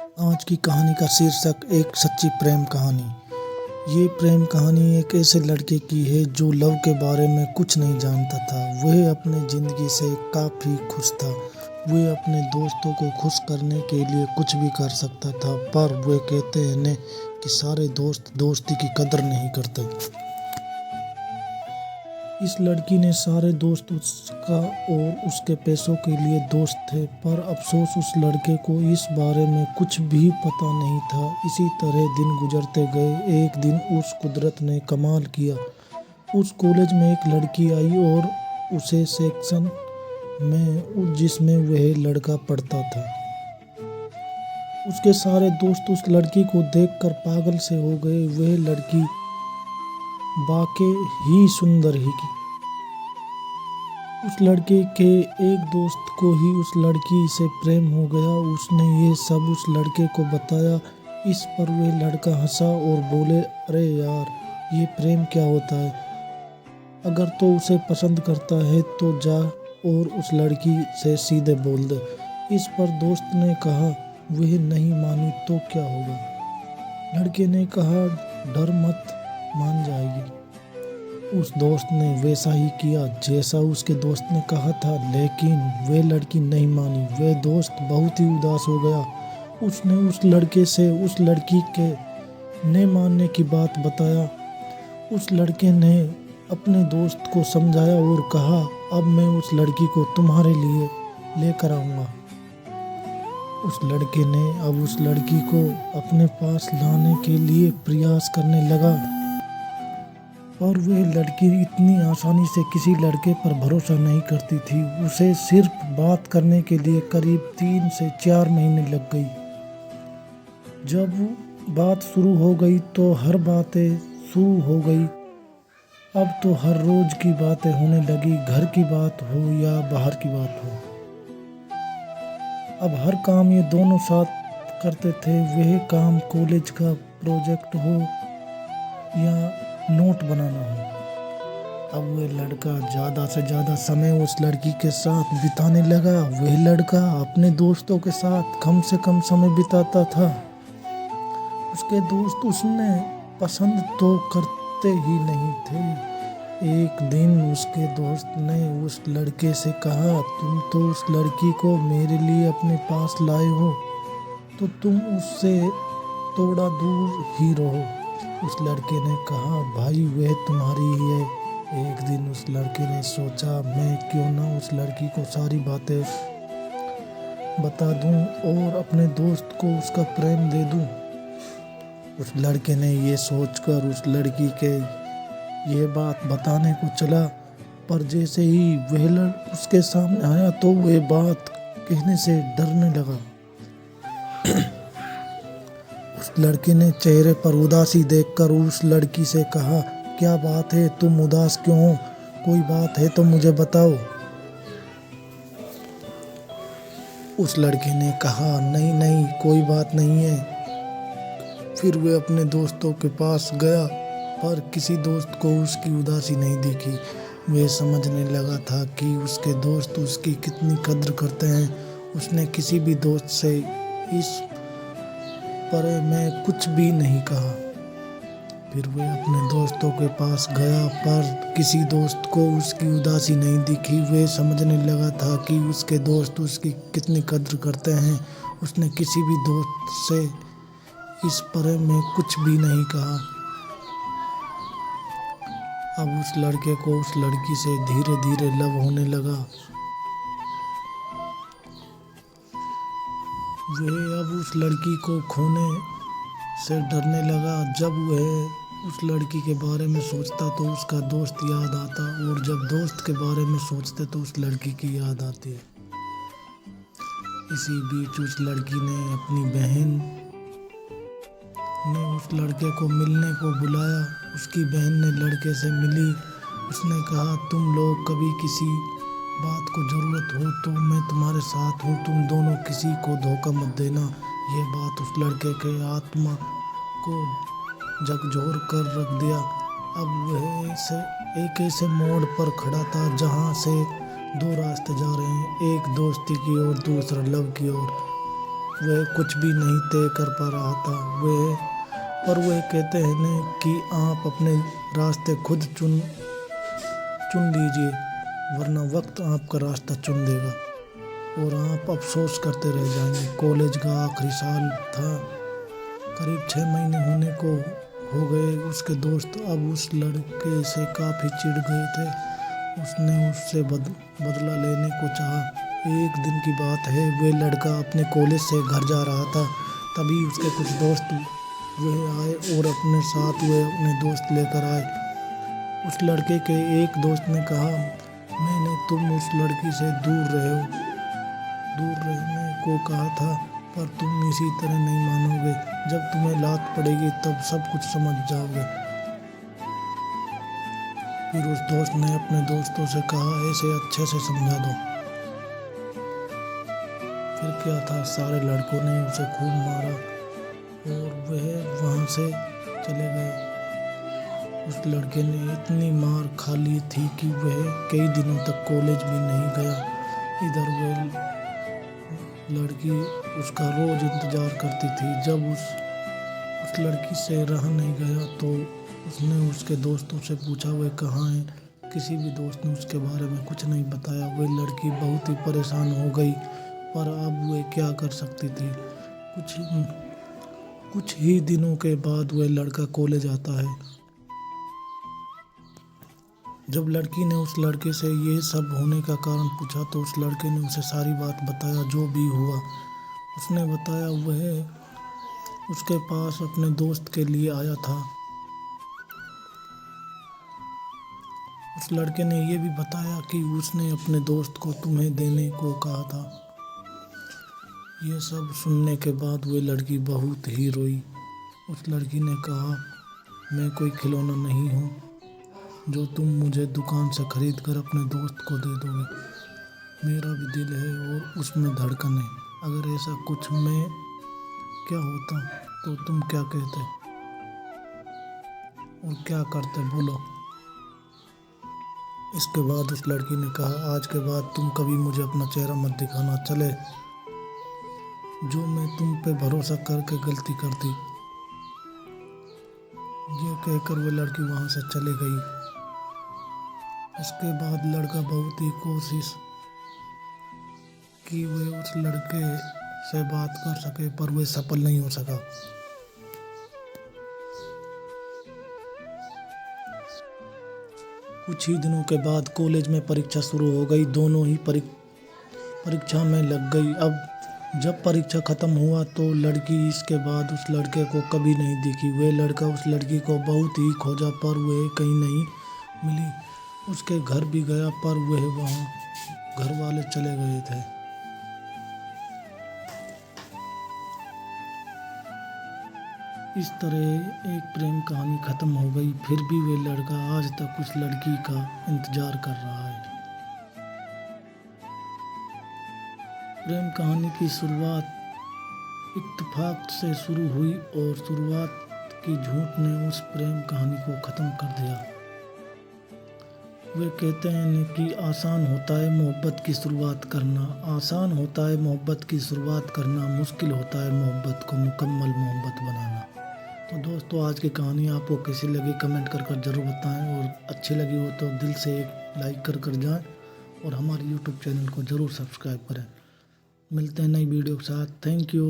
आज की कहानी का शीर्षक एक सच्ची प्रेम कहानी। ये प्रेम कहानी एक ऐसे लड़के की है जो लव के बारे में कुछ नहीं जानता था। वह अपने ज़िंदगी से काफ़ी खुश था। वह अपने दोस्तों को खुश करने के लिए कुछ भी कर सकता था, पर वे कहते हैं न कि सारे दोस्त दोस्ती की कदर नहीं करते। इस लड़की ने सारे दोस्त उसका और उसके पैसों के लिए दोस्त थे, पर अफसोस उस लड़के को इस बारे में कुछ भी पता नहीं था। इसी तरह दिन गुजरते गए। एक दिन उस कुदरत ने कमाल किया। उस कॉलेज में एक लड़की आई और उसे सेक्शन में जिसमें वह लड़का पढ़ता था। उसके सारे दोस्त उस लड़की को देखकर पागल से हो गए। वह लड़की वाकई ही सुंदर ही की। उस लड़के के एक दोस्त को ही उस लड़की से प्रेम हो गया। उसने ये सब उस लड़के को बताया। इस पर वह लड़का हंसा और बोले, अरे यार, ये प्रेम क्या होता है? अगर तो उसे पसंद करता है तो जा और उस लड़की से सीधे बोल दे। इस पर दोस्त ने कहा, वह नहीं मानी तो क्या होगा? लड़के ने कहा, डर मत, मान जाएगी। उस दोस्त ने वैसा ही किया जैसा उसके दोस्त ने कहा था, लेकिन वह लड़की नहीं मानी। वह दोस्त बहुत ही उदास हो गया। उसने उस लड़के से उस लड़की के न मानने की बात बताया। उस लड़के ने अपने दोस्त को समझाया और कहा, अब मैं उस लड़की को तुम्हारे लिए लेकर आऊँगा। उस लड़के ने अब उस लड़की को अपने पास लाने के लिए प्रयास करने लगा, और वह लड़की इतनी आसानी से किसी लड़के पर भरोसा नहीं करती थी। उसे सिर्फ बात करने के लिए करीब 3 से 4 महीने लग गई। जब बात शुरू हो गई तो हर बातें शुरू हो गई। अब तो हर रोज की बातें होने लगी, घर की बात हो या बाहर की बात हो। अब हर काम ये दोनों साथ करते थे। वह काम कॉलेज का प्रोजेक्ट हो या नोट बनाना हो। अब वह लड़का ज़्यादा से ज़्यादा समय उस लड़की के साथ बिताने लगा। वह लड़का अपने दोस्तों के साथ कम से कम समय बिताता था। उसके दोस्त उसने पसंद तो करते ही नहीं थे। एक दिन उसके दोस्त ने उस लड़के से कहा, तुम तो उस लड़की को मेरे लिए अपने पास लाए हो, तो तुम उससे थोड़ा दूर ही रहो। उस लड़के ने कहा, भाई वह तुम्हारी ही है। एक दिन उस लड़के ने सोचा, मैं क्यों ना उस लड़की को सारी बातें बता दूं और अपने दोस्त को उसका प्रेम दे दूं। उस लड़के ने ये सोचकर उस लड़की के ये बात बताने को चला, पर जैसे ही वह उसके सामने आया तो वह बात कहने से डरने लगा। उस लड़के ने चेहरे पर उदासी देखकर उस लड़की से कहा, क्या बात है, तुम उदास क्यों हो? कोई बात है तो मुझे बताओ। उस लड़के ने कहा, नहीं नहीं, कोई बात नहीं है। फिर वह अपने दोस्तों के पास गया, पर किसी दोस्त को उसकी उदासी नहीं दिखी। वह समझने लगा था कि उसके दोस्त उसकी कितनी कद्र करते हैं। उसने किसी भी दोस्त से इस पर मैं कुछ भी नहीं कहा। फिर वह अपने दोस्तों के पास गया, पर किसी दोस्त को उसकी उदासी नहीं दिखी। वह समझने लगा था कि उसके दोस्त उसकी कितनी कद्र करते हैं। उसने किसी भी दोस्त से इस पर मैं कुछ भी नहीं कहा। अब उस लड़के को उस लड़की से धीरे धीरे लव होने लगा। वह अब उस लड़की को खोने से डरने लगा। जब वह उस लड़की के बारे में सोचता तो उसका दोस्त याद आता, और जब दोस्त के बारे में सोचते तो उस लड़की की याद आती है। इसी बीच उस लड़की ने अपनी बहन ने उस लड़के को मिलने को बुलाया। उसकी बहन ने लड़के से मिली। उसने कहा, तुम लोग कभी किसी बात को ज़रूरत हो तो मैं तुम्हारे साथ हूँ, तुम दोनों किसी को धोखा मत देना। ये बात उस लड़के के आत्मा को झकझोर कर रख दिया। अब वह एक ऐसे मोड़ पर खड़ा था जहाँ से 2 रास्ते जा रहे हैं, एक दोस्ती की ओर, दूसरा लव की ओर। वह कुछ भी नहीं तय कर पा रहा था। वह कहते हैं न कि आप अपने रास्ते खुद चुन लीजिए, वरना वक्त आपका रास्ता चुन देगा और आप अफसोस करते रह जाएंगे। कॉलेज का आखिरी साल था, करीब 6 महीने होने को हो गए। उसके दोस्त अब उस लड़के से काफ़ी चिढ़ गए थे। उसने उससे बदला लेने को चाहा। एक दिन की बात है, वह लड़का अपने कॉलेज से घर जा रहा था, तभी उसके कुछ दोस्त वह आए और अपने साथ वह अपने दोस्त लेकर आए। उस लड़के के एक दोस्त ने कहा, मैंने तुम उस लड़की से दूर रहने को कहा था, पर तुम इसी तरह नहीं मानोगे। जब तुम्हें लात पड़ेगी तब सब कुछ समझ जाओगे। फिर उस दोस्त ने अपने दोस्तों से कहा, ऐसे अच्छे से समझा दो। फिर क्या था, सारे लड़कों ने उसे खूब मारा और वह वहाँ से चले गए। उस लड़के ने इतनी मार खा ली थी कि वह कई दिनों तक कॉलेज भी नहीं गया। इधर वह लड़की उसका रोज इंतजार करती थी। जब उस लड़की से रहा नहीं गया तो उसने उसके दोस्तों से पूछा, वह कहाँ है। किसी भी दोस्त ने उसके बारे में कुछ नहीं बताया। वह लड़की बहुत ही परेशान हो गई, पर अब वह क्या कर सकती थी। कुछ ही दिनों के बाद वह लड़का कॉलेज आता है। जब लड़की ने उस लड़के से ये सब होने का कारण पूछा तो उस लड़के ने उसे सारी बात बताया, जो भी हुआ। उसने बताया वह उसके पास अपने दोस्त के लिए आया था। उस लड़के ने यह भी बताया कि उसने अपने दोस्त को तुम्हें देने को कहा था। यह सब सुनने के बाद वह लड़की बहुत ही रोई। उस लड़की ने कहा, मैं कोई खिलौना नहीं हूँ जो तुम मुझे दुकान से खरीद कर अपने दोस्त को दे दोगे। मेरा भी दिल है और उसमें धड़कन है। अगर ऐसा कुछ मैं क्या होता तो तुम क्या कहते और क्या करते, बोलो। इसके बाद उस लड़की ने कहा, आज के बाद तुम कभी मुझे अपना चेहरा मत दिखाना, चले जो मैं तुम पे भरोसा करके गलती कर दी। ये कहकर वो लड़की वहाँ से चली गई। इसके बाद लड़का बहुत ही कोशिश की वह उस लड़के से बात कर सके, पर वह सफल नहीं हो सका। कुछ ही दिनों के बाद कॉलेज में परीक्षा शुरू हो गई। दोनों ही परीक्षा में लग गई। अब जब परीक्षा खत्म हुआ तो लड़की इसके बाद उस लड़के को कभी नहीं दिखी। वह लड़का उस लड़की को बहुत ही खोजा, पर वह कहीं नहीं मिली। उसके घर भी गया, पर वह वहाँ घर वाले चले गए थे। इस तरह एक प्रेम कहानी खत्म हो गई। फिर भी वह लड़का आज तक उस लड़की का इंतजार कर रहा है। प्रेम कहानी की शुरुआत इत्तेफाक से शुरू हुई और शुरुआत की झूठ ने उस प्रेम कहानी को ख़त्म कर दिया। वे कहते हैं कि आसान होता है मोहब्बत की शुरुआत करना, आसान होता है मोहब्बत की शुरुआत करना, मुश्किल होता है मोहब्बत को मुकम्मल मोहब्बत बनाना। तो दोस्तों, आज की कहानी आपको कैसी लगी कमेंट कर ज़रूर बताएं, और अच्छी लगी हो तो दिल से एक लाइक कर जाएं और हमारे यूट्यूब चैनल को ज़रूर सब्सक्राइब करें। मिलते हैं नई वीडियो के साथ। Thank you.